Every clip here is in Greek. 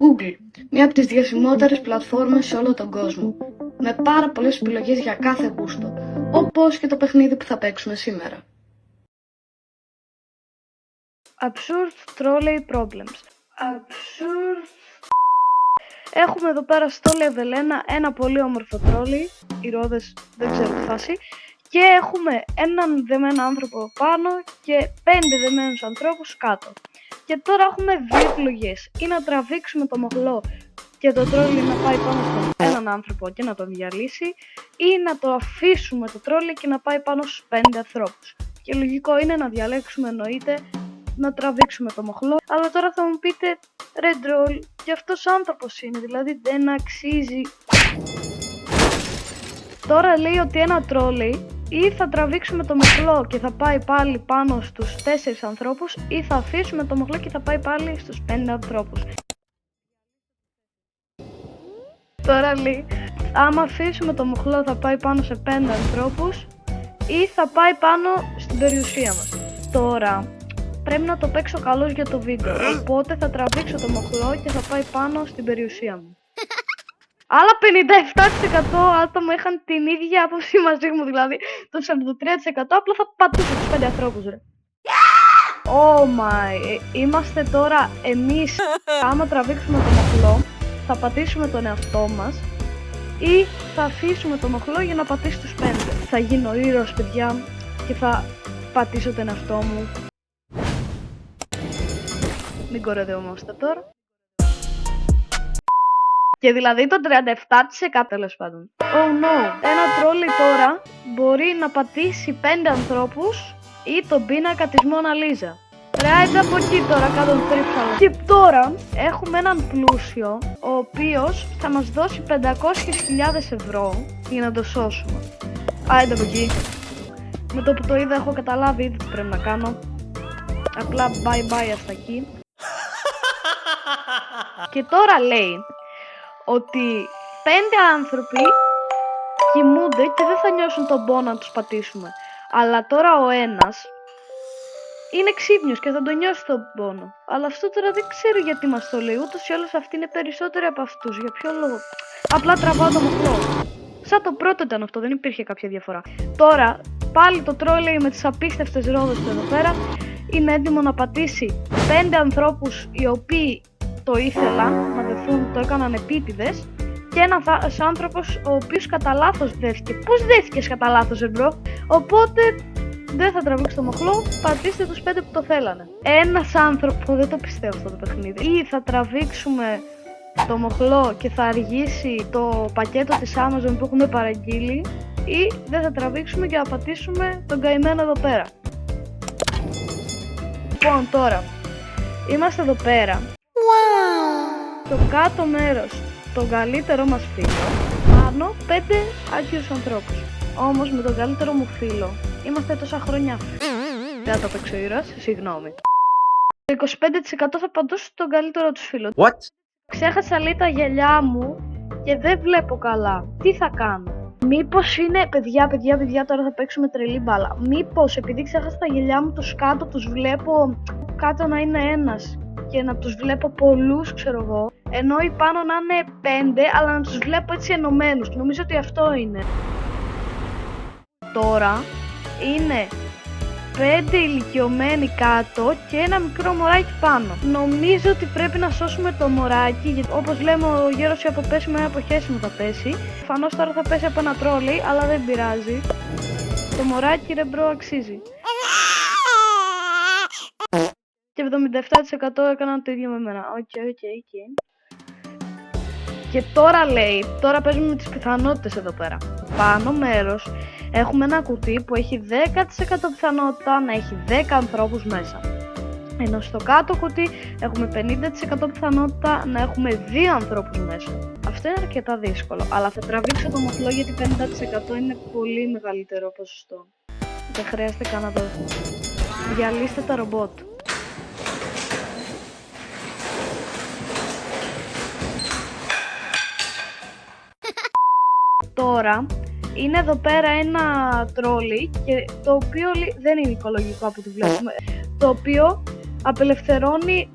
Google, μία από τις διασημότερες πλατφόρμες σε όλο τον κόσμο, με πάρα πολλές επιλογές για κάθε γούστο, όπως και το παιχνίδι που θα παίξουμε σήμερα. Absurd Trolley Problems. Έχουμε εδώ πέρα στο level 1 ένα πολύ όμορφο τρόλι, οι ρόδες δεν ξέρω τη φάση, και έχουμε έναν δεμένο άνθρωπο πάνω και 5 δεμένους ανθρώπους κάτω. Και τώρα έχουμε δύο επιλογές, ή να τραβήξουμε το μοχλό και το τρόλι να πάει πάνω στον έναν άνθρωπο και να τον διαλύσει, ή να το αφήσουμε το τρόλι και να πάει πάνω στους 5 ανθρώπους. Και λογικό είναι να διαλέξουμε, εννοείται, να τραβήξουμε το μοχλό. Αλλά τώρα θα μου πείτε, ρε Ντρόλ, και αυτός άνθρωπος είναι, δηλαδή δεν αξίζει. Τώρα λέει ότι ένα τρόλι ή θα τραβήξουμε το μοχλό και θα πάει πάλι πάνω στους 4 ανθρώπους, ή θα αφήσουμε το μοχλό και θα πάει πάλι στους 5 ανθρώπους. Τώρα λέει, άμα αφήσουμε το μοχλό θα πάει πάνω σε 5 ανθρώπους ή θα πάει πάνω στην περιουσία μας. Τώρα πρέπει να το παίξω καλώς για το βίντεο, οπότε θα τραβήξω το μοχλό και θα πάει πάνω στην περιουσία μου. Άλλα 57% άτομα είχαν την ίδια άποψη μαζί μου, δηλαδή το 43% απλά θα πατούσε τους 5 ανθρώπους, ρε. Oh my, είμαστε τώρα εμείς, άμα τραβήξουμε το μοχλό, θα πατήσουμε τον εαυτό μας ή θα αφήσουμε το μοχλό για να πατήσει τους 5. Θα γίνω ήρωας, παιδιά, και θα πατήσω τον εαυτό μου. Μην κοροϊδευόμαστε τώρα. Και δηλαδή το 37% τέλος πάντων. Oh no, ένα τρόλι τώρα μπορεί να πατήσει 5 ανθρώπους ή τον πίνακα της Μόνα Λίζα. Ρε, από εκεί τώρα κάτω το τρίψαλο. Και τώρα έχουμε έναν πλούσιο, ο οποίος θα μας δώσει 500.000 ευρώ για να το σώσουμε. Άιντε από εκεί. Με το που το είδα έχω καταλάβει ήδη τι πρέπει να κάνω. Απλά bye bye hasta εκεί. Και τώρα λέει ότι 5 άνθρωποι κοιμούνται και δεν θα νιώσουν τον πόνο να τους πατήσουμε. Αλλά τώρα ο ένας είναι ξύπνιος και θα τον νιώσει τον πόνο. Αλλά αυτό τώρα δεν ξέρω γιατί μας το λέει. Ούτως ή άλλως αυτοί είναι περισσότεροι από αυτούς. Για ποιο λόγο? Απλά τραβάω το μοχλό. Σαν το πρώτο ήταν αυτό, δεν υπήρχε κάποια διαφορά. Τώρα πάλι το τρόλεϊ με τις απίστευτες ρόδες του εδώ πέρα είναι έτοιμο να πατήσει 5 ανθρώπους οι οποίοι το ήθελαν να δεθούν, το έκαναν επίτηδες, και ένας άνθρωπος ο οποίος κατά λάθος δέθηκε. Πώς δέθηκες κατά λάθος, μπρο? Οπότε δεν θα τραβήξει το μοχλό, πατήστε τους 5 που το θέλανε. Ένας άνθρωπο, δεν το πιστεύω αυτό το παιχνίδι. Ή θα τραβήξουμε το μοχλό και θα αργήσει το πακέτο της Amazon που έχουμε παραγγείλει, ή δεν θα τραβήξουμε και θα πατήσουμε τον καημένο εδώ πέρα. Λοιπόν, τώρα είμαστε εδώ πέρα. Στο κάτω μέρος τον καλύτερό μας φίλο, πάνω 5 άκυρους ανθρώπους. Όμως με τον καλύτερο μου φίλο είμαστε τόσα χρόνια. Δεν θα το παίξω ήρωας, συγγνώμη. Το 25% θα παντώσω τον καλύτερο τους φίλο. What? Ξέχασα λέει τα γυαλιά μου και δεν βλέπω καλά. Τι θα κάνω? Μήπως είναι, παιδιά, τώρα θα παίξουμε τρελή μπάλα. Μήπως επειδή ξέχασα τα γυαλιά μου τους κάτω τους βλέπω κάτω να είναι ένας και να τους βλέπω πολλούς, ξέρω εγώ, ενώ οι πάνω να είναι 5, αλλά να τους βλέπω έτσι ενωμένους. Νομίζω ότι αυτό είναι. Τώρα είναι 5 ηλικιωμένοι κάτω και ένα μικρό μωράκι πάνω. Νομίζω ότι πρέπει να σώσουμε το μωράκι, γιατί όπως λέμε ο γέρος από πέσει με ένα αποχέσιμο θα πέσει. Προφανώς τώρα θα πέσει από ένα τρόλι, αλλά δεν πειράζει. Το μωράκι, ρε μπρο, αξίζει. Και 77% έκαναν το ίδιο με εμένα. Οκ. Και τώρα λέει, τώρα παίζουμε με τις πιθανότητες εδώ πέρα. Πάνω μέρος έχουμε ένα κουτί που έχει 10% πιθανότητα να έχει 10 ανθρώπους μέσα. Ενώ στο κάτω κουτί έχουμε 50% πιθανότητα να έχουμε 2 ανθρώπους μέσα. Αυτό είναι αρκετά δύσκολο, αλλά θα τραβήξω το μοχλό γιατί 50% είναι πολύ μεγαλύτερο ποσοστό. Δεν χρειάζεται καν να το διαλύστε τα ρομπότ. Τώρα είναι εδώ πέρα ένα τρόλι, και το οποίο δεν είναι οικολογικό από ό,τι βλέπουμε, το οποίο απελευθερώνει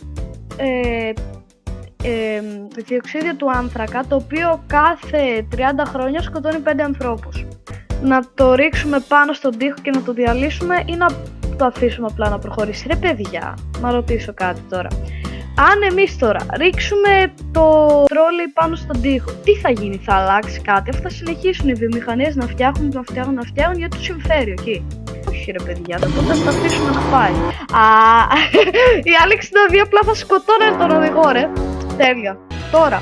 διοξείδιο του άνθρακα, το οποίο κάθε 30 χρόνια σκοτώνει 5 ανθρώπους. Να το ρίξουμε πάνω στον τοίχο και να το διαλύσουμε ή να το αφήσουμε απλά να προχωρήσει? Ρε παιδιά, να ρωτήσω κάτι τώρα. Αν εμείς τώρα ρίξουμε το τρόλεϊ πάνω στον τοίχο, τι θα γίνει? Θα αλλάξει κάτι? Αυτά θα συνεχίσουν οι βιομηχανίες να φτιάχνουν γιατί τους συμφέρει εκεί. Όχι ρε παιδιά, τότε θα το αφήσουμε να πάει. Οι άλλοι 62 απλά θα σκοτώνουν τον οδηγό ρε. Τέλεια. Τώρα,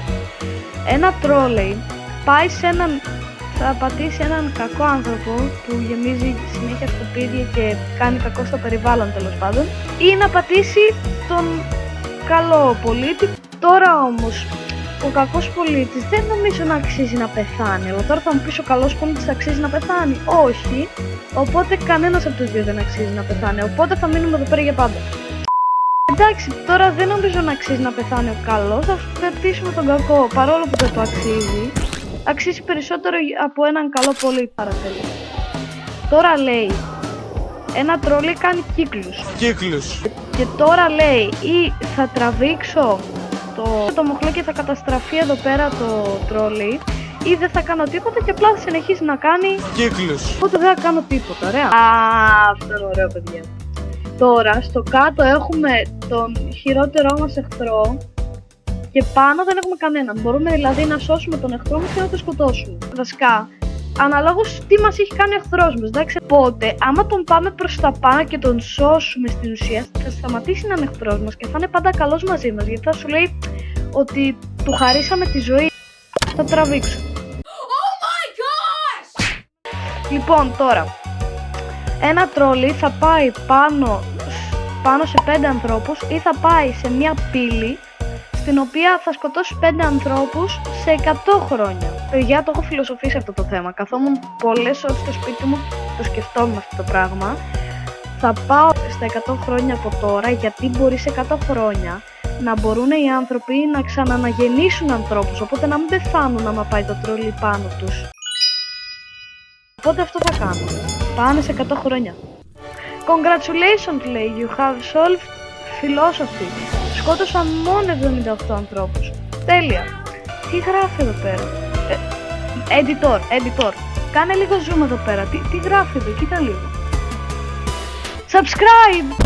ένα τρόλεϊ πάει σε θα πατήσει έναν κακό άνθρωπο που γεμίζει συνέχεια σκουπίδια και κάνει κακό στο περιβάλλον τέλος πάντων, ή να πατήσει τον καλό πολίτη. Τώρα όμως ο κακός πολίτης δεν νομίζω να αξίζει να πεθάνει. Αλλά τώρα θα μου πεις ο καλός πολίτης αξίζει να πεθάνει? Όχι. Οπότε κανένας από τους δύο δεν αξίζει να πεθάνει. Οπότε θα μείνουμε εδώ πέρα για πάντα. Εντάξει, τώρα δεν νομίζω να αξίζει να πεθάνει ο καλός. Θα πατήσουμε τον κακό, παρόλο που δεν το αξίζει. Αξίζει περισσότερο από έναν καλό πολίτη, παραθέτω. Τώρα λέει, ένα τρόλεϊ κάνει κύκλους. Και τώρα λέει, ή θα τραβήξω το μοχλό και θα καταστραφεί εδώ πέρα το τρόλεϊ, ή δεν θα κάνω τίποτα και απλά θα συνεχίσει να κάνει κύκλους. Οπότε δεν θα κάνω τίποτα, ωραία. Αυτό είναι ωραίο, παιδιά. Τώρα, στο κάτω έχουμε τον χειρότερό μας εχθρό και πάνω δεν έχουμε κανέναν. Μπορούμε δηλαδή να σώσουμε τον εχθρό μας και να τον σκοτώσουμε. Βασικά, αναλόγως τι μας έχει κάνει ο εχθρός μας, εντάξει. Οπότε, άμα τον πάμε προς τα πάνω και τον σώσουμε στην ουσία, θα σταματήσει να είναι εχθρός μας και θα είναι πάντα καλός μαζί μας. Γιατί θα σου λέει ότι του χαρίσαμε τη ζωή. Θα τραβήξω. Oh my gosh! Λοιπόν, τώρα, ένα τρόλεϊ θα πάει πάνω σε 5 ανθρώπους ή θα πάει σε μια πύλη στην οποία θα σκοτώσει 5 ανθρώπους σε 100 χρόνια. Παιδιά, το έχω φιλοσοφήσει αυτό το θέμα. Καθόμουν πολλές ώρες στο σπίτι μου, το σκεφτόμουν αυτό το πράγμα. Θα πάω στα 100 χρόνια από τώρα, γιατί μπορεί σε 100 χρόνια να μπορούν οι άνθρωποι να ξαναναγεννήσουν ανθρώπους, οπότε να μην πεθάνουν άμα πάει το τρόλεϊ πάνω τους. Οπότε αυτό θα κάνω. Πάνε σε 100 χρόνια. Congratulations, λέει, you have solved philosophy. Σκότωσαν μόνο 78 ανθρώπους. Τέλεια. Τι γράφει εδώ πέρα? Editor. Κάνε λίγο zoom εδώ πέρα. Τι γράφει εδώ, κοίτα λίγο. Subscribe!